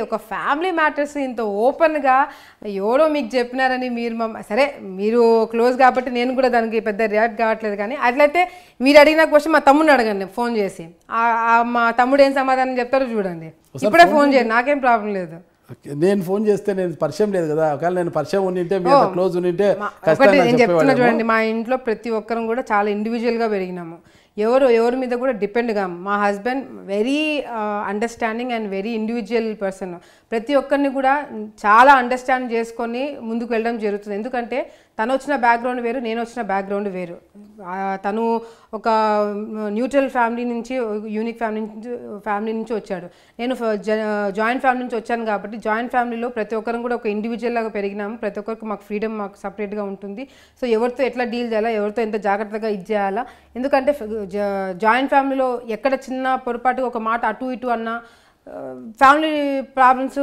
ఒక family matters ఇంత ఓపెన్గా ఎవరో మీకు చెప్పినారని మీరు సరే మీరు క్లోజ్ కాబట్టి నేను కూడా దానికి పెద్ద రియాక్ట్ కావట్లేదు, కానీ అట్లయితే మీరు అడిగిన క్వశ్చన్ మా తమ్ముడిని అడగండి ఫోన్ చేసి, మా తమ్ముడు ఏం సమాధానం చెప్తారో చూడండి. ఇప్పుడే ఫోన్ చేయండి, నాకేం ప్రాబ్లం లేదు. నేను ఫోన్ చేస్తే నేను పరిచయం లేదు కదా, ఒకవేళ నేను పరిచయం ఉండింటే మీ క్లోజ్ ఉండింటే ఒకటి నేను చెప్తున్నా చూడండి, మా ఇంట్లో ప్రతి ఒక్కరం కూడా చాలా ఇండివిజువల్గా పెరిగినాము, ఎవరి మీద కూడా డిపెండ్గా. మా husband very understanding and very individual person. ప్రతి ఒక్కరిని కూడా చాలా అండర్స్టాండ్ చేసుకొని ముందుకు వెళ్ళడం జరుగుతుంది. ఎందుకంటే తను వచ్చిన బ్యాక్గ్రౌండ్ వేరు, నేను వచ్చిన బ్యాక్గ్రౌండ్ వేరు. తను ఒక న్యూట్రల్ ఫ్యామిలీ నుంచి, యూనిక్ ఫ్యామిలీ నుంచి వచ్చాడు, నేను జాయింట్ ఫ్యామిలీ నుంచి వచ్చాను. కాబట్టి జాయింట్ ఫ్యామిలీలో ప్రతి ఒక్కరం కూడా ఒక ఇండివిజువల్ లాగా పెరిగినాము. ప్రతి ఒక్కరికి మాకు ఫ్రీడమ్ మాకు సపరేట్గా ఉంటుంది. సో ఎవరితో ఎట్లా డీల్ చేయాలా, ఎవరితో ఎంత జాగ్రత్తగా ఇది చేయాలా. ఎందుకంటే జాయింట్ ఫ్యామిలీలో ఎక్కడ చిన్న పొరపాటుగా ఒక మాట అటు ఇటు అన్నా ఫ్యామిలీ ప్రాబ్లమ్స్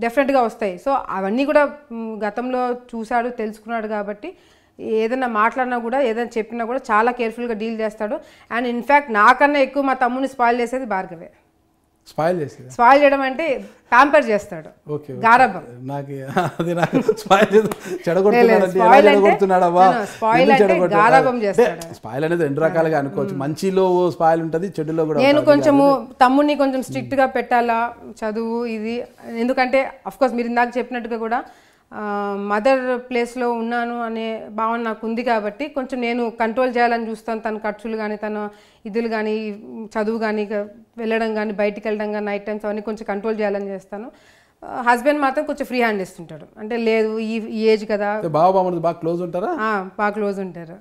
డెఫినెట్గా వస్తాయి. సో అవన్నీ కూడా గతంలో చూశాడు, తెలుసుకున్నాడు. కాబట్టి ఏదైనా మాట్లాడినా కూడా, ఏదైనా చెప్పినా కూడా చాలా కేర్ఫుల్గా డీల్ చేస్తాడు. అండ్ ఇన్ఫ్యాక్ట్ నాకన్నా ఎక్కువ మా తమ్ముని స్పాయిల్ చేసేది భార్గవే. స్పాయిల్ చేయడం అంటే ప్యాంపర్ చేస్తాడు, గారాబం. స్పాయిల్ అనేది రెండు రకాలుగా అనుకోవచ్చు, మంచిలో స్పాయిల్ ఉంటుంది, చెడులో కూడా. నేను కొంచెము తమ్ముడిని కొంచెం స్ట్రిక్ట్ గా పెట్టాలా చదువు ఇది, ఎందుకంటే అఫ్ కోర్స్ మీరు ఇందాక చెప్పినట్టుగా కూడా మదర్ ప్లేస్లో ఉన్నాను అనే భావన నాకు ఉంది. కాబట్టి కొంచెం నేను కంట్రోల్ చేయాలని చూస్తాను. తన ఖర్చులు కానీ, తన ఇదులు కానీ, చదువు కానీ, వెళ్ళడం కానీ, బయటికి వెళ్ళడం కానీ, నైట్ టైమ్స్ అవన్నీ కొంచెం కంట్రోల్ చేయాలని చేస్తాను. హస్బెండ్ మాత్రం కొంచెం ఫ్రీ హ్యాండ్ ఇస్తుంటాడు. అంటే లేదు ఈ ఏజ్ కదా. బాగా క్లోజ్ ఉంటారా? బాగా క్లోజ్ ఉంటారు.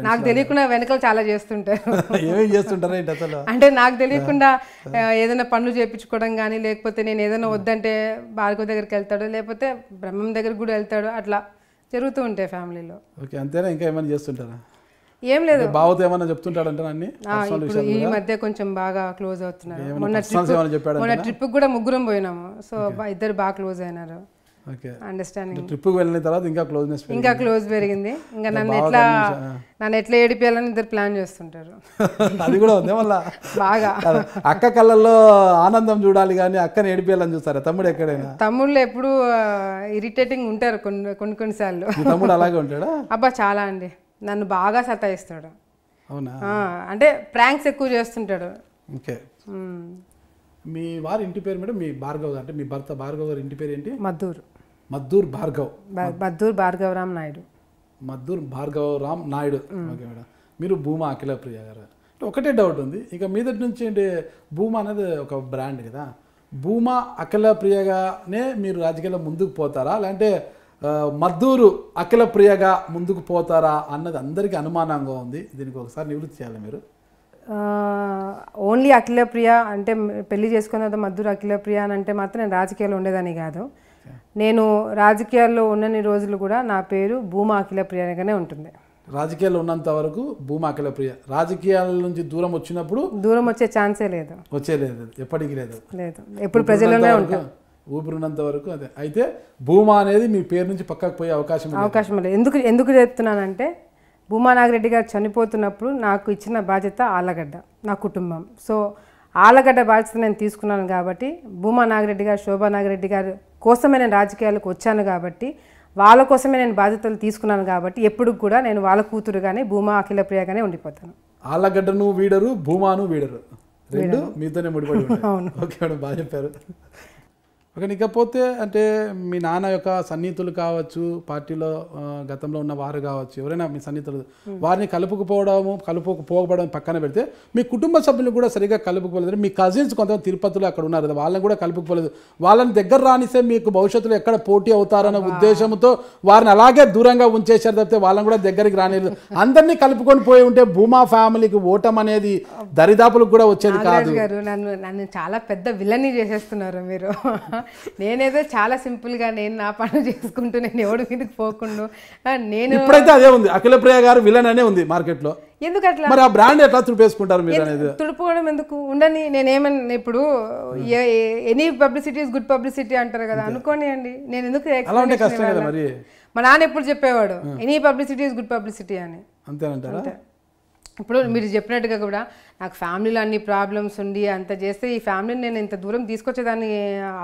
నాకు తెలియకుండా వెనకాల చాలా చేస్తుంటారు. అంటే నాకు తెలియకుండా ఏదైనా పనులు చేయించుకోవడం కానీ, లేకపోతే నేను ఏదైనా వద్దంటే భార్గవ దగ్గరికి వెళ్తాడు, లేకపోతే బ్రహ్మం దగ్గరికి కూడా వెళ్తాడు. అట్లా జరుగుతూ ఉంటాయి ఫ్యామిలీలో. అంతేనా? ఇంకా ఏమైనా చేస్తుంటారా? ఏం లేదు, బావతో ఏమన్నా చెప్తుంటాడంటే ఇప్పుడు ఈ మధ్య కొంచెం బాగా క్లోజ్ అవుతున్నారు. మొన్న ట్రిప్ కూడా ముగ్గురం పోయినాము. సో ఇద్దరు బాగా క్లోజ్ అయినారు. అండర్స్టాండింగ్. ట్రిప్ వెళ్ళిన తర్వాత ఇంకా క్లోజ్ పెరిగింది. ఇంకా నన్ను ఎట్లా ఏడిపియాలని ఇద్దరు ప్లాన్ చేస్తుంటారు. అది కూడా ఉంది మళ్ళా బాగా. అక్క కళ్ళల్లో ఆనందం చూడాలి కానీ అక్కని ఏడిపియాలని చూస్తారా? తమ్ముడు ఎక్కడైనా? తమ్ముళ్ళు ఎప్పుడు ఇరిటేటింగ్ ఉంటారు కొన్నిసార్లు. తమ్ముడు అలాగే ఉంటాడా? అబ్బా చాలా అండి, నన్ను బాగా సతాయిస్తాడు. అవునా? అంటే ప్రాంక్స్ ఎక్కువ చేస్తుంటాడు. ఓకే. మీ వారి ఇంటి పేరు మేడం? మీ భార్గవ్, అంటే మీ భర్త భార్గవ్ గారి ఇంటి పేరు ఏంటి? మద్దూర్ భార్గవరామ్ నాయుడు. మద్దూర్ భార్గవరామ్ నాయుడు. Okay madam. మీరు భూమా అఖిలప్రియ గారు. ఒకటే డౌట్ ఉంది, ఇక మీదటి నుంచి ఏంటి, భూమా అనేది ఒక బ్రాండ్ కదా, భూమా అఖిలప్రియగానే మీరు రాజకీయాల్లో ముందుకు పోతారా, లేదంటే మద్దూరు అఖిలప్రియగా ముందుకు పోతారా అన్నది అందరికీ అనుమానంగా ఉంది. దీనికి ఒకసారి నివృత్తి చేయాలి మీరు. ఓన్లీ అఖిలప్రియ అంటే పెళ్లి చేసుకున్న తర్వాత మద్దూరు అఖిలప్రియ అని అంటే మాత్రం నేను రాజకీయాల్లో ఉండేదని కాదు. నేను రాజకీయాల్లో ఉన్నన్ని రోజులు కూడా నా పేరు భూమా అఖిలప్రియగానే ఉంటుంది. రాజకీయాల్లో ఉన్నంత వరకు భూమా అఖిలప్రియ. రాజకీయాల నుంచి దూరం వచ్చినప్పుడు దూరం వచ్చే ఛాన్సే లేదు, ఎప్పటికీ లేదు. ఎప్పుడు ప్రజల్లోనే ఉంటాం, ఊపిరినంత వరకు అదే. అయితే భూమా అనేది మీ పేరు నుంచి పక్కకు పోయే అవకాశం లేదు. ఎందుకు చెప్తున్నానంటే, భూమా నాగిరెడ్డి గారు చనిపోతున్నప్పుడు నాకు ఇచ్చిన బాధ్యత ఆళ్ళగడ్డ, నా కుటుంబం. సో ఆళ్ళగడ్డ బాధ్యత నేను తీసుకున్నాను కాబట్టి, భూమా నాగిరెడ్డి గారు, శోభా నాగిరెడ్డి గారు కోసమే నేను రాజకీయాలకు వచ్చాను కాబట్టి, వాళ్ళ కోసమే నేను బాధ్యతలు తీసుకున్నాను కాబట్టి, ఎప్పుడు కూడా నేను వాళ్ళ కూతురుగానే భూమా అఖిలప్రియగానే ఉండిపోతాను. ఆళ్ళగడ్డను వీడరు, భూమాను వీడరు, రెండు మీతోనే ముడిపడి ఉంటాయి. ఓకే మేడం, బాగా చెప్పారు. ఓకే. ఇకపోతే అంటే మీ నాన్న యొక్క సన్నిహితులు పార్టీలో గతంలో ఉన్న వారు కావచ్చు, ఎవరైనా మీ సన్నిహితులు, వారిని కలుపుకుపోవడం పక్కన పెడితే మీ కుటుంబ సభ్యులు కూడా సరిగ్గా కలుపుకోలేదు. మీ కజిన్స్ కొంతమంది తిరుపతిలో అక్కడ ఉన్నారు కదా, వాళ్ళని కూడా కలుపుకోలేదు. వాళ్ళని దగ్గర రానిస్తే మీకు భవిష్యత్తులో ఎక్కడ పోటీ అవుతారన్న ఉద్దేశంతో వారిని అలాగే దూరంగా ఉంచేశారు తప్పితే వాళ్ళని కూడా దగ్గరికి రానిలేదు. అందరినీ కలుపుకొని పోయి ఉంటే భూమా ఫ్యామిలీకి ఓటం అనేది దరిదాపులకు కూడా వచ్చేది కాదు. నన్ను చాలా పెద్ద విలన్ని చేసేస్తున్నారు మీరు. నేనేదో చాలా సింపుల్గా నేను నా పనులు చేసుకుంటూ నేను ఎవరి మీదకి పోకుండా నేను ఇప్పుడైతే అదే ఉంది. అఖిలప్రియ గారు విలన్ అనే ఉంది మార్కెట్లో. ఎందుకు అట్లా? మరి ఆ బ్రాండ్ ఎట్లా తుడిపేసుకుంటారు మీరు అనేది? తుడుపుకోవడం ఎందుకు ఉండని. నేనేమన్నా ఇప్పుడు any publicity is good publicity అంటారు కదా, అనుకోనియండి. నేను ఎందుకు అలా ఉంటే కష్టం కదా మరి. మా నాన్న ఎప్పుడు చెప్పేవాడు, any publicity is good publicity అని. అంతేనంటారా? ఇప్పుడు మీరు చెప్పినట్టుగా కూడా నాకు ఫ్యామిలీలో అన్ని ప్రాబ్లమ్స్ ఉండి అంత చేస్తే ఈ ఫ్యామిలీని నేను ఇంత దూరం తీసుకొచ్చేదాన్ని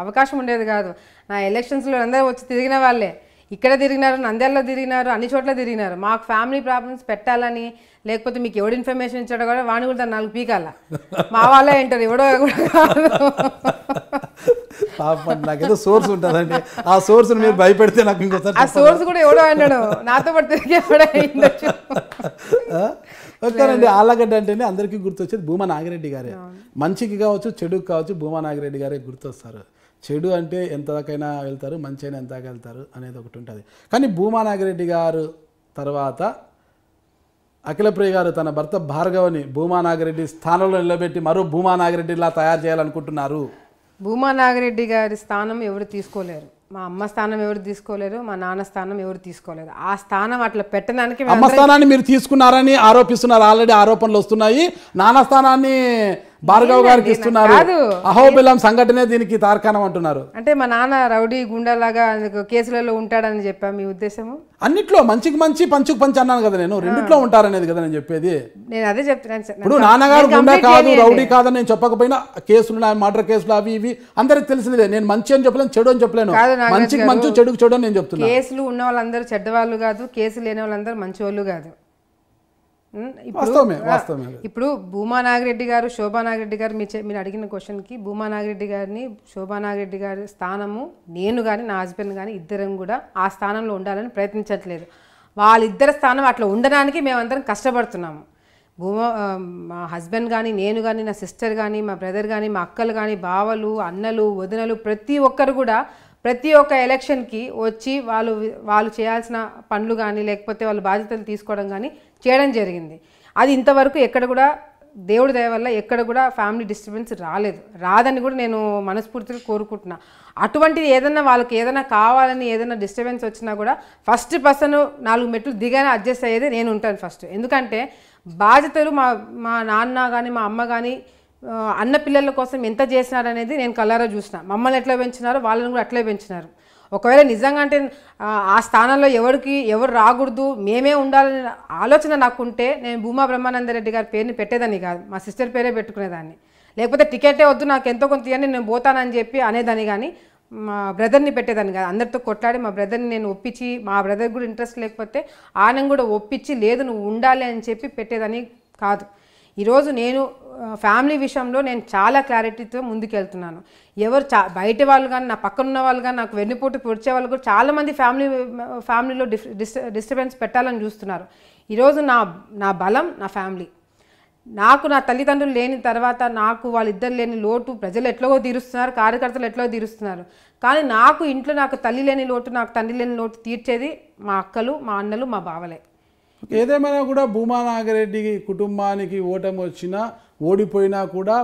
అవకాశం ఉండేది కాదు. నా ఎలక్షన్స్లో అందరూ వచ్చి తిరిగిన వాళ్ళే, ఇక్కడ తిరిగినారు, నంద్యాలలో తిరిగినారు, అన్ని చోట్ల తిరిగినారు. మాకు ఫ్యామిలీ ప్రాబ్లమ్స్ పెట్టాలని, లేకపోతే మీకు ఎవడు ఇన్ఫర్మేషన్ ఇచ్చాడో కూడా వాడిని కూడా దాన్ని 4 పీకాల, మా వాళ్ళే వింటారు, ఎవడో కూడా కాదు. నాకేదో సోర్స్ ఉంటుందండి, ఆ సోర్స్ మీరు భయపెడితే నాకు ఇంకోసారి ఆ సోర్స్ కూడా ఎవడో అన్నాడు, నాతో పాటు తిరిగి ఎవడో అయిండొచ్చు. ఓకేనండి. ఆళ్ళగడ్డ అంటేనే అందరికీ గుర్తొచ్చేది భూమా నాగిరెడ్డి గారే. మంచికి కావచ్చు చెడుకు కావచ్చు భూమా నాగిరెడ్డి గారే గుర్తొస్తారు. చెడు అంటే ఎంతకైనా వెళ్తారు, మంచి అయినా ఎంతగా వెళ్తారు అనేది ఒకటి ఉంటుంది. కానీ భూమా నాగిరెడ్డి గారు తర్వాత అఖిలప్రియ గారు తన భర్త భార్గవని భూమా నాగిరెడ్డి స్థానంలో నిలబెట్టి మరో భూమా నాగిరెడ్డిలా తయారు చేయాలనుకుంటున్నారు. భూమా నాగిరెడ్డి గారి స్థానం ఎవరు తీసుకోలేరు, మా అమ్మ స్థానం ఎవరు తీసుకోలేరు, మా నాన్న స్థానం ఎవరు తీసుకోలేరు. ఆ స్థానం అట్లా పెట్టడానికి అమ్మ స్థానాన్ని మీరు తీసుకున్నారని ఆరోపిస్తున్నారు, ఆల్రెడీ ఆరోపణలు వస్తున్నాయి. నాన్న స్థానాన్ని భార్గవ్ గారికి ఇస్తున్నారు, అహోబిలం సంఘటనే దీనికి తార్కాణం అంటున్నారు. అంటే మా నాన్న రౌడీ గుండాలాగా కేసులలో ఉంటాడని చెప్పా మీ ఉద్దేశము? అన్నిట్లో మంచికి మంచి పంచుకు పంచి అన్నాను కదా నేను, రెండిట్లో ఉంటారనేది కదా నేను చెప్పేది. నేను అదే చెప్తున్నాను. ఇప్పుడు నాన్నగారు గుండా కాదు రౌడీ కాదని నేను చెప్పకపోయినా కేసులు మర్డర్ కేసులు అవి ఇవి అందరికి తెలిసినదే. నేను మంచి అని చెప్పలేను, చెడు అని చెప్పలేను, మంచికి మంచి చెడుకు చెడు అని నేను చెప్తున్నా. కేసులు ఉన్న వాళ్ళందరూ చెడ్డవాళ్ళు కాదు, కేసులు లేని వాళ్ళందరూ మంచి వాళ్ళు కాదు. ఇప్పుడు భూమా నాగిరెడ్డి గారు, శోభా నాగిరెడ్డి గారు, మీరు అడిగిన క్వశ్చన్కి భూమా నాగిరెడ్డి గారిని, శోభా నాగిరెడ్డి గారి స్థానము నేను కానీ నా హస్బెండ్ కానీ ఇద్దరం కూడా ఆ స్థానంలో ఉండాలని ప్రయత్నించట్లేదు. వాళ్ళిద్దరి స్థానం అట్లా ఉండడానికి మేమందరం కష్టపడుతున్నాము. మా హస్బెండ్ కానీ, నేను కానీ, నా సిస్టర్ కానీ, మా బ్రదర్ కానీ, మా అక్కలు కానీ, బావలు, అన్నలు, వదినలు, ప్రతి ఒక్కరు కూడా ప్రతి ఒక్క ఎలక్షన్కి వచ్చి వాళ్ళు చేయాల్సిన పనులు కానీ లేకపోతే వాళ్ళ బాధ్యతలు తీసుకోవడం కానీ చేయడం జరిగింది. అది ఇంతవరకు ఎక్కడ కూడా దేవుడి దయ వల్ల ఎక్కడ కూడా ఫ్యామిలీ డిస్టర్బెన్స్ రాదని కూడా నేను మనస్ఫూర్తిగా కోరుకుంటున్నా. అటువంటిది ఏదైనా వాళ్ళకి ఏదైనా కావాలని ఏదైనా డిస్టర్బెన్స్ వచ్చినా కూడా ఫస్ట్ పర్సన్ 4 మెట్లు దిగానే అడ్జస్ట్ అయ్యేది నేను ఉంటాను ఫస్ట్. ఎందుకంటే బాధ్యతలు మా నాన్న కానీ మా అమ్మ కానీ అన్న పిల్లల కోసం ఎంత చేసినారనేది నేను కళ్ళారా చూసిన. మమ్మల్ని ఎట్లా పెంచినారో వాళ్ళని కూడా అట్లే పెంచినారు. ఒకవేళ నిజంగా అంటే ఆ స్థానంలో ఎవరు రాకూడదు, మేమే ఉండాలనే ఆలోచన నాకుంటే నేను భూమా బ్రహ్మానందరెడ్డి గారి పేరుని పెట్టేదాన్ని కాదు, మా సిస్టర్ పేరే పెట్టుకునేదాన్ని. లేకపోతే టికెటే వద్దు నాకు ఎంతో కొంత ఇవ్వండి నేను పోతానని చెప్పి అనేదాన్ని, కానీ మా బ్రదర్ని పెట్టేదాన్ని కాదు. అందరితో కొట్లాడి మా బ్రదర్ని నేను ఒప్పించి, మా బ్రదర్ కూడా ఇంట్రెస్ట్ లేకపోతే ఆయన కూడా ఒప్పించి లేదు నువ్వు ఉండాలి అని చెప్పి పెట్టేదాన్ని కాదు. ఈరోజు నేను ఫ్యామిలీ విషయంలో నేను చాలా క్లారిటీతో ముందుకెళ్తున్నాను. బయట వాళ్ళు కానీ నా పక్కన ఉన్న వాళ్ళు కానీ నాకు వెన్నుపోటు పొడిచే వాళ్ళు కూడా చాలామంది ఫ్యామిలీలో డిస్టర్బెన్స్ పెట్టాలని చూస్తున్నారు. ఈరోజు నా బలం నా ఫ్యామిలీ. నాకు నా తల్లిదండ్రులు లేని తర్వాత నాకు వాళ్ళిద్దరు లేని లోటు ప్రజలు ఎట్లాగో తీరుస్తున్నారు, కార్యకర్తలు ఎట్లాగో తీరుస్తున్నారు. కానీ నాకు ఇంట్లో నాకు తల్లి లేని లోటు, నాకు తండ్రి లేని లోటు తీర్చేది మా అక్కలు, మా అన్నలు, మా బావలే. ఏదేమైనా కూడా భూమా నాగిరెడ్డి కుటుంబానికి ఓటమి వచ్చినా ఓడిపోయినా కూడా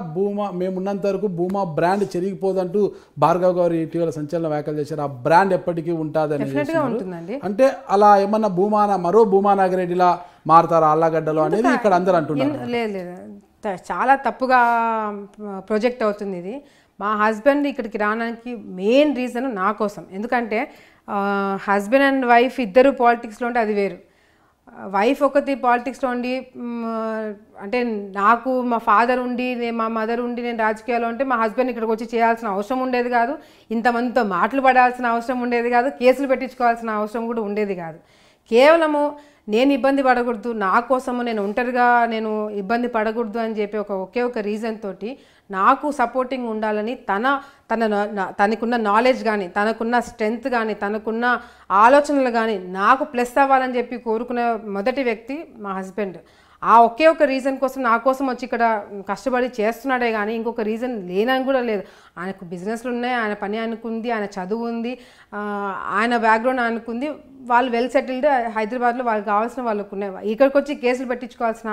మేమున్నంత వరకు భూమా బ్రాండ్ చెరిగిపోదంటూ భార్గవ్ గారు ఇటీవల సంచలన వ్యాఖ్యలు చేశారు. ఆ బ్రాండ్ ఎప్పటికీ ఉంటుందని. అంటే అలా ఏమన్నా మరో భూమా నాగిరెడ్డిలా మారుతారా ఆళ్ళగడ్డలో అనేది ఇక్కడ అందరూ అంటున్నారు. లేదు, చాలా తప్పుగా ప్రొజెక్ట్ అవుతుంది ఇది. మా హస్బెండ్ ఇక్కడికి రావడానికి మెయిన్ రీజన్ నా కోసం. ఎందుకంటే హస్బెండ్ అండ్ వైఫ్ ఇద్దరు పాలిటిక్స్లో ఉంటే అది వేరు. వైఫ్ ఒకటి పాలిటిక్స్లో ఉండి అంటే నాకు మా ఫాదర్ ఉండి మా మదర్ ఉండి నేను రాజకీయాల్లో ఉంటే మా హస్బెండ్ ఇక్కడికి వచ్చి చేయాల్సిన అవసరం ఉండేది కాదు, ఇంతమందితో మాటలు పడాల్సిన అవసరం ఉండేది కాదు, కేసులు పెట్టించుకోవాల్సిన అవసరం కూడా ఉండేది కాదు. కేవలము నేను ఇబ్బంది పడకూడదు, నా కోసము నేను ఒంటరిగా నేను ఇబ్బంది పడకూడదు అని చెప్పి ఒకే ఒక రీజన్ తోటి నాకు సపోర్టింగ్ ఉండాలని తనకున్న నాలెడ్జ్ కానీ తనకున్న స్ట్రెంగ్త్ కానీ తనకున్న ఆలోచనలు కానీ నాకు ప్లస్ అవ్వాలని చెప్పి కోరుకునే మొదటి వ్యక్తి మా హస్బెండ్. ఆ ఒకే ఒక రీజన్ కోసం నా కోసం వచ్చి ఇక్కడ కష్టపడి చేస్తున్నాడే కానీ ఇంకొక రీజన్ లేనని కూడా లేదు. ఆయనకు బిజినెస్లు ఉన్నాయి, ఆయన పని అనుకుంది, ఆయన చదువు ఉంది, ఆయన బ్యాక్గ్రౌండ్ అనుకుంది, వాళ్ళు వెల్ సెటిల్డ్ హైదరాబాద్లో వాళ్ళకి కావాల్సిన వాళ్ళకు ఉన్నాయి. ఇక్కడికి వచ్చి కేసులు పెట్టించుకోవాల్సిన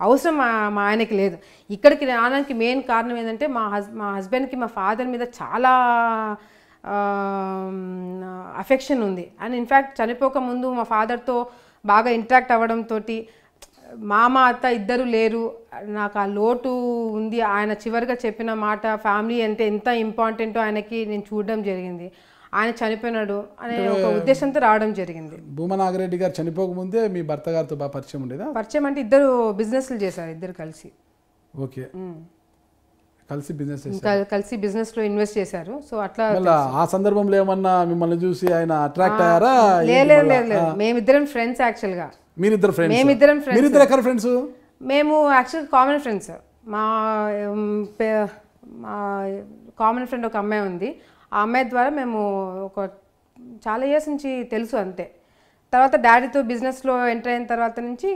అవసరం మా ఆయనకి లేదు. ఇక్కడికి రావడానికి మెయిన్ కారణం ఏంటంటే మా హస్బెండ్కి మా ఫాదర్ మీద చాలా అఫెక్షన్ ఉంది. అండ్ ఇన్ఫ్యాక్ట్ చనిపోక ముందు మా ఫాదర్తో బాగా ఇంటరాక్ట్ అవ్వడంతో మామ అత్త ఇద్దరు లేరు, నాకు ఆ లోటు ఉంది. ఆయన చివరిగా చెప్పిన మాట ఫ్యామిలీ అంటే ఎంత ఇంపార్టెంటో ఆయనకి నేను చూడడం జరిగింది. ఆయన చనిపోయినాడు అనే ఒక ఉద్దేశంతో రావడం జరిగింది. భూమా నాగిరెడ్డి గారు చనిపోకముందే మీ భర్త గారితో బాగా పరిచయం ఉండేదా? పరిచయం అంటే ఇద్దరు బిజినెస్లు చేశారు, ఇద్దరు కలిసి. ఓకే, కలిసి బిజినెస్ కలిసి బిజినెస్ లో ఇన్వెస్ట్ చేశారు. సో అట్లా ఆ సందర్భంలో ఏమన్నా మిమ్మల్ని చూసి ఆయన అట్రాక్ట్ అయ్యారా? లేదు, మేమిద్దరం ఫ్రెండ్స్. యాక్చువల్ గా మీరిద్దరు ఫ్రెండ్స్? మేమిద్దరం ఫ్రెండ్స్. మీరిద్దరు ఎక్కడ ఫ్రెండ్స్? మేము యాక్చువల్ కామన్ ఫ్రెండ్స్. మా కామన్ ఫ్రెండ్ ఒక అమ్మాయి ఉంది. ఆ అమ్మాయి ద్వారా మేము ఒక చాలా ఇయర్స్ నుంచి తెలుసు అంతే. తర్వాత డాడీతో బిజినెస్లో ఎంటర్ అయిన తర్వాత నుంచి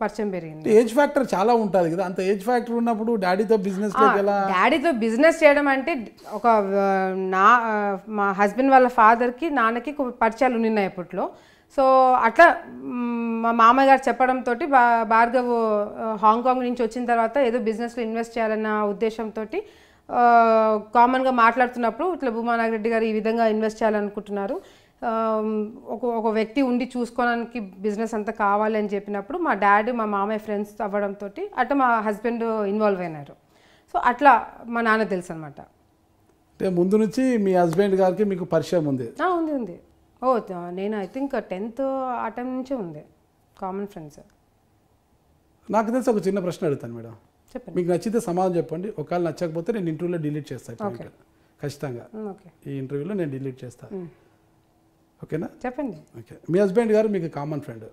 పరిచయం పెరిగింది. ఏజ్ ఫ్యాక్టర్ చాలా ఉంటుంది కదా, అంత ఏజ్ ఫ్యాక్టర్ ఉన్నప్పుడు డాడీతో బిజినెస్ డాడీతో బిజినెస్ చేయడం అంటే ఒక మా హస్బెండ్ వాళ్ళ ఫాదర్కి నాన్నకి పరిచయాలు ఉన్నాయి అప్పట్లో. సో అట్లా మా మామయ్య గారు చెప్పడంతో భార్గవ్ హాంకాంగ్ నుంచి వచ్చిన తర్వాత ఏదో బిజినెస్లో ఇన్వెస్ట్ చేయాలన్న ఉద్దేశంతో కామన్గా మాట్లాడుతున్నప్పుడు ఇట్లా భూమా నాగిరెడ్డి గారు ఈ విధంగా ఇన్వెస్ట్ చేయాలనుకుంటున్నారు, ఒక వ్యక్తి ఉండి చూసుకోవడానికి బిజినెస్ అంతా కావాలి అని చెప్పినప్పుడు మా డాడీ మా మామయ్య ఫ్రెండ్స్ అవ్వడంతో అట్లా మా హస్బెండ్ ఇన్వాల్వ్ అయినారు. సో అట్లా మా నాన్న తెలుసు అనమాట. అంటే ముందు నుంచి మీ హస్బెండ్ గారికి మీకు పరిచయం ఉంది? ఉంది. నేను ఐ థింక్ 10th ఆ టైం నుంచే ఉంది, కామన్ ఫ్రెండ్స్. నాకు తెలిసి ఒక చిన్న ప్రశ్న అడుగుతాను మేడం, చెప్పండి. మీకు నచ్చితే సమాధానం చెప్పండి, ఒకవేళ నచ్చకపోతే నేను ఇంటర్వ్యూలో డిలీట్ చేస్తాను. ఖచ్చితంగా ఈ ఇంటర్వ్యూలో నేను డిలీట్ చేస్తాను. ఓకేనా? చెప్పండి. ఓకే, మీ హస్బెండ్ గారు మీకు కామన్ ఫ్రెండ్.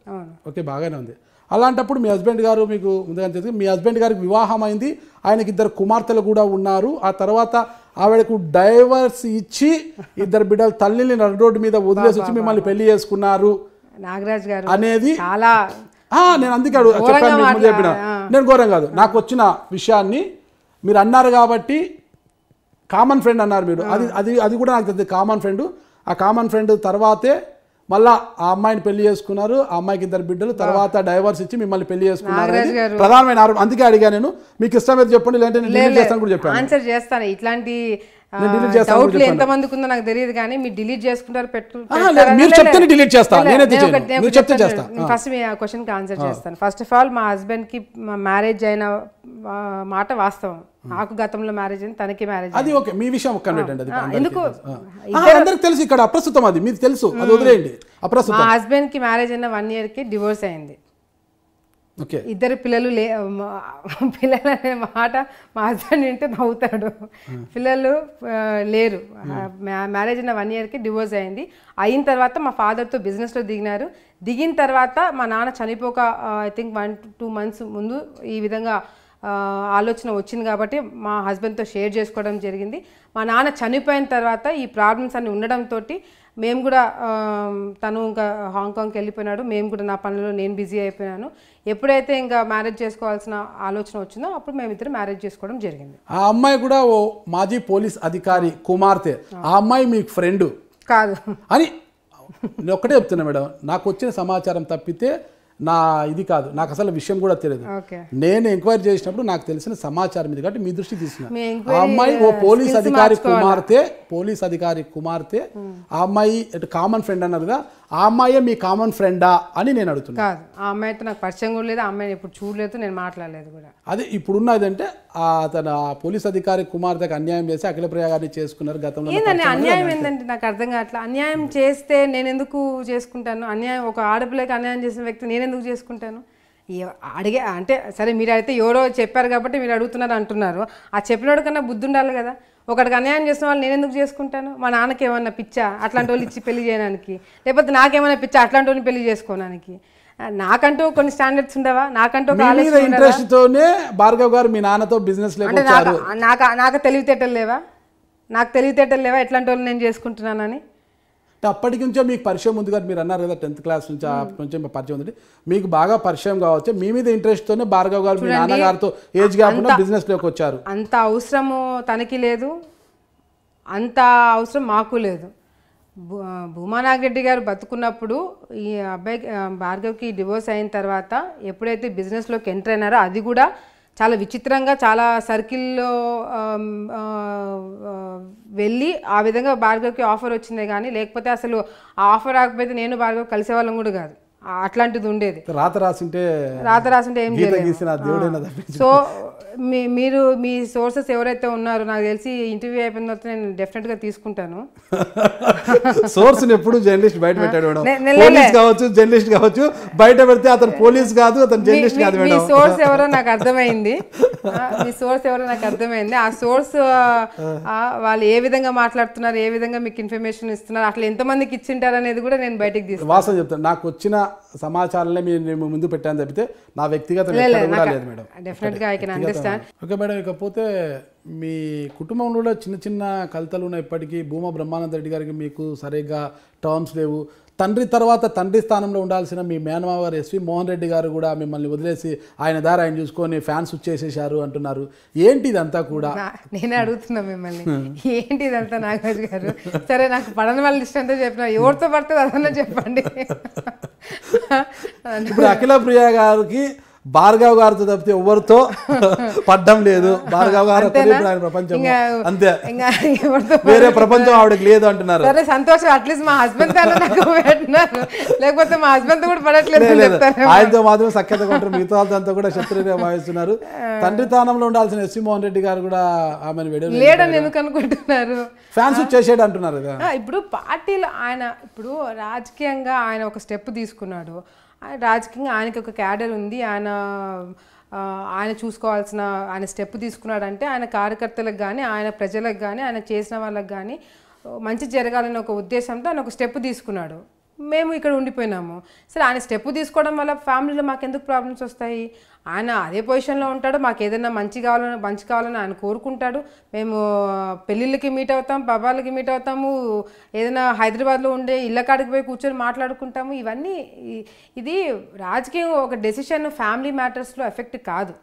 ఓకే, బాగానే ఉంది. అలాంటప్పుడు మీ హస్బెండ్ గారు మీకు ముందుగా తెలుసు, మీ హస్బెండ్ గారికి వివాహం అయింది, ఆయనకి 2 కుమార్తెలు కూడా ఉన్నారు. ఆ తర్వాత ఆవిడకు డైవర్స్ ఇచ్చి 2 బిడ్డల తల్లిని నడు రోడ్డు మీద వదిలేసి వచ్చి మిమ్మల్ని పెళ్లి చేసుకున్నారు నాగరాజ్ గారు అనేది చాలా నేను అందుకే చెప్పిన నేను ఘోరం కాదు. నాకు వచ్చిన విషయాన్ని మీరు అన్నారు కాబట్టి కామన్ ఫ్రెండ్ అన్నారు మీరు, అది కూడా నాకు తెలియదు కామన్ ఫ్రెండ్. ఆ కామన్ ఫ్రెండ్ తర్వాతే మళ్ళా ఆ అమ్మాయిని పెళ్లి చేసుకున్నారు, ఆ అమ్మాయికి 2 బిడ్డలు, తర్వాత డైవర్స్ ఇచ్చి మిమ్మల్ని పెళ్లి చేసుకున్నారు. ప్రధానమైన ఆరోపణ. అందుకే అడిగా నేను, మీకు ఇష్టమైతే చెప్పండి, లేదంటే నేను డిలీట్ చేస్తాను కూడా చెప్పాను. ఆన్సర్ చేస్తాను. ఇట్లాంటి డౌట్లు ఎంతమందికి ఉందో నాకు తెలియదు కానీ మీరు డిలీట్ చేసుకుంటారు మీరు చెప్తే డిలీట్ చేస్తాను, నేనైతే మీరు చెప్తే చేస్తాను. ఫస్ట్ మీ క్వశ్చన్కి ఆన్సర్ చేస్తాను. ఫస్ట్ ఆఫ్ ఆల్ మా హస్బెండ్కి మ్యారేజ్ అయిన మాట వాస్తవం. నాకు గతంలో మ్యారేజ్ అయింది, తనకి మ్యారేజ్. అది ఓకే, మీ విషయం ఒక్క ఎందుకు అందరికి తెలుసు, ఇక్కడ అప్రస్తుతం, అది మీకు తెలుసు, అది వదిలేయండి. అప్రస్తుతం. మా హస్బెండ్కి మ్యారేజ్ అయిన 1 yearకి డివోర్స్ అయింది. ఓకే, 2 పిల్లలు పిల్లలు అనే మాట మా హస్బెండ్ వింటే నవ్వుతాడు. పిల్లలు లేరు. మ్యారేజ్ అయిన 1 yearకి డివోర్స్ అయింది. అయిన తర్వాత మా ఫాదర్తో బిజినెస్లో దిగినారు. దిగిన తర్వాత మా నాన్న చనిపోక ఐ థింక్ 1 to 2 months ముందు ఈ విధంగా ఆలోచన వచ్చింది కాబట్టి మా హస్బెండ్తో షేర్ చేసుకోవడం జరిగింది. మా నాన్న చనిపోయిన తర్వాత ఈ ప్రాబ్లమ్స్ అన్నీ ఉండడంతో మేము కూడా తను ఇంకా హాంకాంగ్కి వెళ్ళిపోయినాడు, మేము కూడా నా పనులలో నేను బిజీ అయిపోయినాను. ఎప్పుడైతే ఇంకా మ్యారేజ్ చేసుకోవాల్సిన ఆలోచన వచ్చిందో అప్పుడు మేమిద్దరు మ్యారేజ్ చేసుకోవడం జరిగింది. ఆ అమ్మాయి కూడా ఓ మాజీ పోలీస్ అధికారి కుమార్తె. ఆ అమ్మాయి మీకు ఫ్రెండ్ కాదు అని నేను ఒక్కటే చెప్తున్నా మేడం, నాకు వచ్చిన సమాచారం తప్పితే నా ఇది కాదు, నాకు అసలు విషయం కూడా తెలియదు. నేను ఎంక్వైరీ చేసినప్పుడు నాకు తెలిసిన సమాచారం ఇది కాబట్టి మీ దృష్టికి తీసుకున్నా. ఆ అమ్మాయి ఓ పోలీస్ అధికారి కుమార్తె. ఆ అమ్మాయి కామన్ ఫ్రెండ్ అన్నారు కదా, ఆ అమ్మాయే మీ కామన్ ఫ్రెండా అని నేను అడుగుతున్నా. కాదు, ఆ అమ్మాయితో నాకు పరిచయం కూడా లేదు, ఆ అమ్మాయిని ఎప్పుడు చూడలేదు, నేను మాట్లాడలేదు కూడా. అదే ఇప్పుడున్నదంటే తన పోలీస్ అధికారి కుమార్తెకు అన్యాయం చేసి అఖిలప్రియ గారిని చేసుకున్నారు గతంలో. ఏంటంటే అన్యాయం ఏంటంటే నాకు అర్థం కావట్లా. అన్యాయం చేస్తే నేను ఎందుకు చేసుకుంటాను? అన్యాయం ఒక ఆడపిల్లకి అన్యాయం చేసిన వ్యక్తి నేను ఎందుకు చేసుకుంటాను? అడిగే అంటే సరే, మీరు అయితే ఎవరో చెప్పారు కాబట్టి మీరు అడుగుతున్నారు అంటున్నారు. ఆ చెప్పినోడు కన్నా బుద్ధి ఉండాలి కదా. ఒకటికి అన్యాయం చేసిన వాళ్ళు నేను ఎందుకు చేసుకుంటాను? మా నాన్నకి ఏమన్నా పిచ్చా అట్లాంటి వాళ్ళు ఇచ్చి పెళ్లి చేయడానికి? లేకపోతే నాకేమైనా పిచ్చా అట్లాంటి వాళ్ళని పెళ్లి చేసుకోవడానికి? నాకంటూ కొన్ని స్టాండర్డ్స్ ఉండవా? నాకంటూ ఇంట్రెస్ట్ తోనే భార్గవ్ గారు మీ నాన్నతో బిజినెస్ నాకు తెలివితేటలు లేవా? ఎట్లాంటి వాళ్ళు నేను చేసుకుంటున్నానని? అప్పటి నుంచో మీకు పరిచయం ఉంది కదా, మీరు అన్నారు కదా 10th class నుంచి అప్పటి నుంచే పరిచయం ఉంది. మీకు బాగా పరిచయం కావచ్చు, మీ మీద ఇంట్రెస్ట్ తోనే భార్గవ్ గారు మీ నాన్నగారితో ఏజ్ గ్యాప్ ఉన్న బిజినెస్ లోకి వచ్చారు. అంత అవసరము తనకి లేదు, అంత అవసరం మాకు లేదు. భూమా నాగిరెడ్డి గారు బతుకున్నప్పుడు ఈ అబ్బాయికి భార్గవ్కి డివోర్స్ అయిన తర్వాత ఎప్పుడైతే బిజినెస్లోకి ఎంటర్ అయినారో అది కూడా చాలా విచిత్రంగా చాలా సర్కిల్లో వెళ్ళి ఆ విధంగా భార్గవ్కి ఆఫర్ వచ్చిందే కానీ లేకపోతే అసలు ఆ ఆఫర్ రాకపోతే నేను భార్గవ్ కలిసేవాళ్ళం కూడా కాదు. అట్లాంటిది ఉండేది. రాత రాసింటే ఏం చేయలేదు. సో మీరు మీ సోర్సెస్ ఎవరైతే ఉన్నారో నాకు తెలిసి ఇంటర్వ్యూ అయిపోయిన తర్వాత నేను డెఫినెట్గా తీసుకుంటాను. సోర్స్ ఎప్పుడు జర్నలిస్ట్ బయట పెట్టాడు మేడం. పోలీస్ కావచ్చు, జర్నలిస్ట్ కావచ్చు, బయట పెడితే అతను పోలీస్ కాదు, అతను జర్నలిస్ట్ కాదు మేడం. మీ సోర్స్ ఎవరో నాకు అర్థమైంది. ఆ సోర్స్ వాళ్ళు ఏ విధంగా మాట్లాడుతున్నారు, ఏ విధంగా మీకు ఇన్ఫర్మేషన్ ఇస్తున్నారు, అట్లా ఎంతమందికి ఇచ్చింటారు అనేది కూడా నేను బయటకు తీసుకుంటాను. వాస్తవం చెప్తాను, నాకు వచ్చిన సమాచారాలనే మీరు ముందు పెట్టాను తప్పితే నా వ్యక్తిగత లేదు మేడం. డెఫినెట్గా I can understand. Okay madam, ఇకపోతే మీ కుటుంబంలో కూడా చిన్న చిన్న కలతలు ఉన్నాయి ఇప్పటికీ. భూమా బ్రహ్మానంద రెడ్డి గారికి మీకు సరిగ్గా టర్మ్స్ లేవు. తండ్రి తర్వాత తండ్రి స్థానంలో ఉండాల్సిన మీ మేనమావ గారు ఎస్వి మోహన్ రెడ్డి గారు కూడా మిమ్మల్ని వదిలేసి ఆయన దారి ఆయన చూసుకొని ఫ్యాన్స్ వచ్చేసేసారు అంటున్నారు. ఏంటి ఇదంతా కూడా? నేనే అడుగుతున్నా మిమ్మల్ని, ఏంటి ఇదంతా నాగరాజు గారు? సరే, నాకు పడని వాళ్ళ లిస్ట్ అంతా చెప్పిన, ఎవరితో పడుతుంది అదన్నా చెప్పండి. ఇప్పుడు అఖిల ప్రియ గారికి భార్గవ్ గారితో తప్పితే ఎవరితో పడ్డం లేదు. భార్గవ్ గారు ప్రపంచం అంతే, వేరే ప్రపంచం ఆవిడకి లేదు అంటున్నారు. సరే సంతోషం, అట్లీస్ట్ మా హస్బెండ్ పెట్టినారు, లేకపోతే మా హస్బెండ్ కూడా పడట్లేదు. ఆయనతో మాత్రం సఖ్యతగా ఉంటారు, మిగతా వాళ్ళంతా కూడా శత్రువుగా భావిస్తున్నారు. తండ్రి స్థానంలో ఉండాల్సిన ఎస్వి మోహన్ రెడ్డి గారు కూడా ఆమెను లేడని ఎందుకు అనుకుంటున్నారు? ఫ్యాన్స్ చేసేది అంటున్నారు కదా. ఇప్పుడు పార్టీలో ఆయన ఇప్పుడు రాజకీయంగా ఆయన ఒక స్టెప్ తీసుకున్నాడు. రాజకీయంగా ఆయనకి ఒక క్యాడర్ ఉంది, ఆయన చూసుకోవాల్సిన ఆయన స్టెప్ తీసుకున్నాడంటే ఆయన కార్యకర్తలకు కానీ, ఆయన ప్రజలకు కానీ, ఆయన చేసిన వాళ్ళకి కానీ మంచి జరగాలని ఒక ఉద్దేశంతో ఆయన ఒక స్టెప్ తీసుకున్నాడు. మేము ఇక్కడ ఉండిపోయినాము. సరే, ఆయన స్టెప్ తీసుకోవడం వల్ల ఫ్యామిలీలో మాకు ఎందుకు ప్రాబ్లమ్స్ వస్తాయి? ఆయన అదే పొజిషన్లో ఉంటాడు, మాకు ఏదైనా మంచి కావాలని ఆయన కోరుకుంటాడు. మేము పెళ్ళిళ్ళకి మీట్ అవుతాం, పబ్బాలకి మీట్ అవుతాము, ఏదైనా హైదరాబాద్లో ఉండే ఇళ్ళ కాడికి పోయి కూర్చొని మాట్లాడుకుంటాము. ఇవన్నీ ఇది రాజకీయం ఒక డెసిషన్ ఫ్యామిలీ మ్యాటర్స్లో ఎఫెక్ట్ కాదు.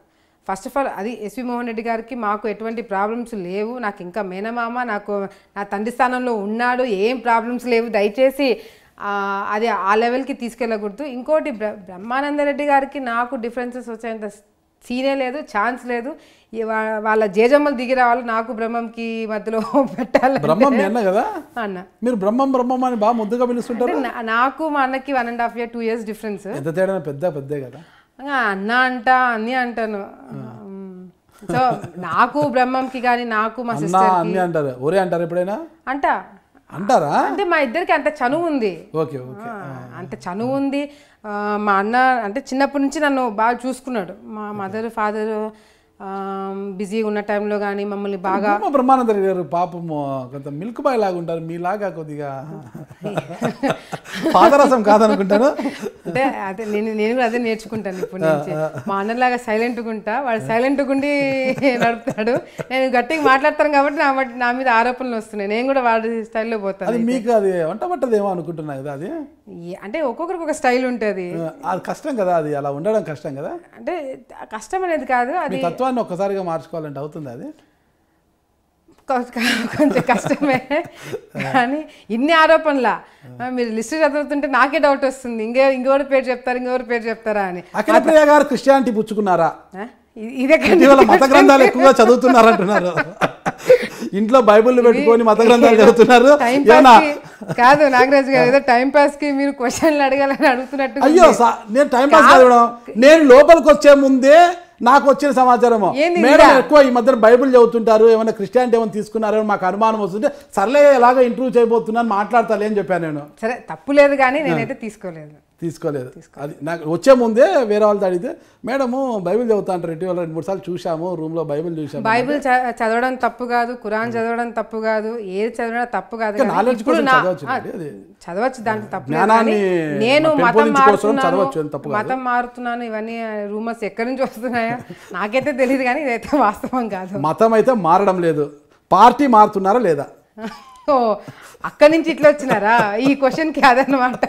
ఫస్ట్ ఆఫ్ ఆల్ అది ఎస్వి మోహన్ రెడ్డి గారికి మాకు ఎటువంటి ప్రాబ్లమ్స్ లేవు. నాకు ఇంకా మేనమామ నాకు నా తండ్రి స్థానంలో ఉన్నాడు, ఏం ప్రాబ్లమ్స్ లేవు. దయచేసి అది ఆ లెవెల్కి తీసుకెళ్ళకూడదు. ఇంకోటి బ్రహ్మానందరెడ్డి గారికి నాకు డిఫరెన్సెస్ వచ్చేంత సీనే లేదు, ఛాన్స్ లేదు. వాళ్ళ జేజమ్మలు దిగి రావాలి, నాకు బ్రహ్మంకి మధ్యలో పెట్టాలి. బ్రహ్మం కదా అన్న, మీరు బ్రహ్మం అని బాగా ముద్దుగా పిలుస్తుంటారు. నాకు మా అన్నకి 1.5 year 2 years డిఫరెన్స్. పెద్ద కదా అన్న అన్నీ అంటాను. సో నాకు బ్రహ్మంకి కానీ నాకు మా సిస్టర్ అంటారు, ఒరే అంటారు ఎప్పుడైనా అంటారా? అంటే మా ఇద్దరికి అంత చనువు ఉంది, అంత చనువు ఉంది. మా అన్న అంటే చిన్నప్పటి నుంచి నన్ను బాగా చూసుకున్నాడు. మా మదర్ ఫాదర్ బిజీగా ఉన్న టైంలో కానీ మమ్మల్ని బాగా. బ్రహ్మానంద గారు పాపం కొంత మిల్క్ బాయ్ లాగా ఉంటారు, మీలాగా కొద్దిగా పాదరసం కాదనుకుంటాను. అంటే అదే నేను కూడా అదే నేర్చుకుంటాను ఇప్పటి నుంచి. మా అన్నలాగా సైలెంట్గా ఉంటా, వాడు సైలెంట్గా ఉండి నడుపుతాడు. నేను గట్టిగా మాట్లాడతాను కాబట్టి నా మీద ఆరోపణలు వస్తున్నాయి. నేను కూడా వాడి స్టైల్లో పోతాను. మీకు అది వంట పట్టదేమో అనుకుంటున్నా కదా. అది అంటే ఒక్కొక్కరికి ఒక స్టైల్ ఉంటుంది, అది కష్టం కదా, అది అలా ఉండడం కష్టం కదా. అంటే కష్టం అనేది కాదు, అది తత్వాన్ని ఒక్కసారిగా మార్చుకోవాలంటే అవుతుంది. అది కొంచెం కష్టమే. కానీ ఇన్ని ఆరోపణలా మీరు లిస్ట్ చదువుతుంటే నాకే డౌట్ వస్తుంది, ఇంకెవరి పేరు చెప్తారా అని. అఖిల ప్రియ గారు క్రిస్టియానిటీ పుచ్చుకున్నారా? ఇదే మత గ్రంథాలు ఎక్కువగా చదువుతున్నారంటున్నారు. ఇంట్లో బైబుల్ పెట్టుకొని మత గ్రంథాలు చదువుతున్నారు. కాదు నాగరాజు గారు, ఏదో టైం పాస్ కి మీరు క్వశ్చన్లు అడగాలని అడుగుతున్నట్టు. అయ్యో, నేను టైం పాస్ చదవడం, నేను లోపలికి వచ్చే ముందే నాకు వచ్చిన సమాచారం, మేడం ఎక్కువ ఈ మధ్యన బైబుల్ చదువుతుంటారు, ఏమైనా క్రిస్టియానిటీ ఏమైనా తీసుకున్నారో మాకు అనుమానం వస్తుంటే సర్లే ఎలాగ ఇంటర్వ్యూ చేయబోతున్నాను మాట్లాడతాను అని చెప్పాను నేను. సరే, తప్పు లేదు, కానీ నేనైతే తీసుకోలేదు. అది నాకు వచ్చే ముందే వేరే వాళ్ళతో అడిగితే మేడము బైబిల్ చదువుతా అంటారు, ఇటీవల 2-3 సార్లు చూసాము, రూమ్ లో బైబిల్ చూసాము. బైబిల్ చదవడం తప్పు కాదు, ఖురాన్ చదవడం తప్పు కాదు, ఏది చదవడం తప్పు కాదు, చదవచ్చు, దాంట్లో తప్పు. నేను మతం మారుతున్నాను, ఇవన్నీ రూమర్స్ ఎక్కడి నుంచి వస్తున్నాయో నాకైతే తెలియదు, కానీ ఇదైతే వాస్తవం కాదు. మతం అయితే మారడం లేదు, పార్టీ మారుతున్నారా లేదా? ఓ, అక్కడి నుంచి ఇట్లా వచ్చినారా? ఈ క్వశ్చన్కి అదనమాట.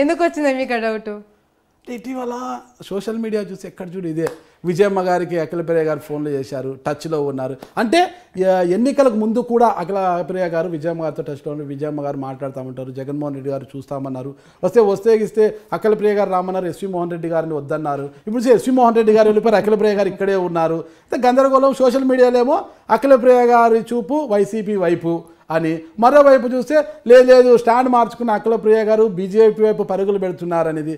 ఎందుకు వచ్చిందా మీకు డౌట్? ఇటీవల సోషల్ మీడియా చూసి ఎక్కడ చూడు ఇదే, విజయమ్మ గారికి అఖిల ప్రియ గారు ఫోన్లు చేశారు, టచ్లో ఉన్నారు. అంటే ఎన్నికలకు ముందు కూడా అఖిల ప్రియ గారు విజయమ్మ గారితో టచ్లో ఉన్నారు, విజయమ్మ గారు మాట్లాడుతామంటారు, జగన్మోహన్ రెడ్డి గారు చూస్తామన్నారు, వస్తే అఖిల ప్రియ గారు రామన్నారు, ఎస్వి మోహన్ రెడ్డి గారిని వద్దన్నారు. ఇప్పుడు ఎస్వి మోహన్ రెడ్డి గారు వెళ్ళిపోయారు, అఖిల ప్రియ గారు ఇక్కడే ఉన్నారు. గందరగోళం. సోషల్ మీడియాలో ఏమో అఖిల ప్రియ గారి చూపు వైసీపీ వైపు, అని, మరోవైపు చూస్తే లేదు స్టాండ్ మార్చుకున్న అఖిలప్రియ గారు బీజేపీ వైపు పరుగులు పెడుతున్నారనేది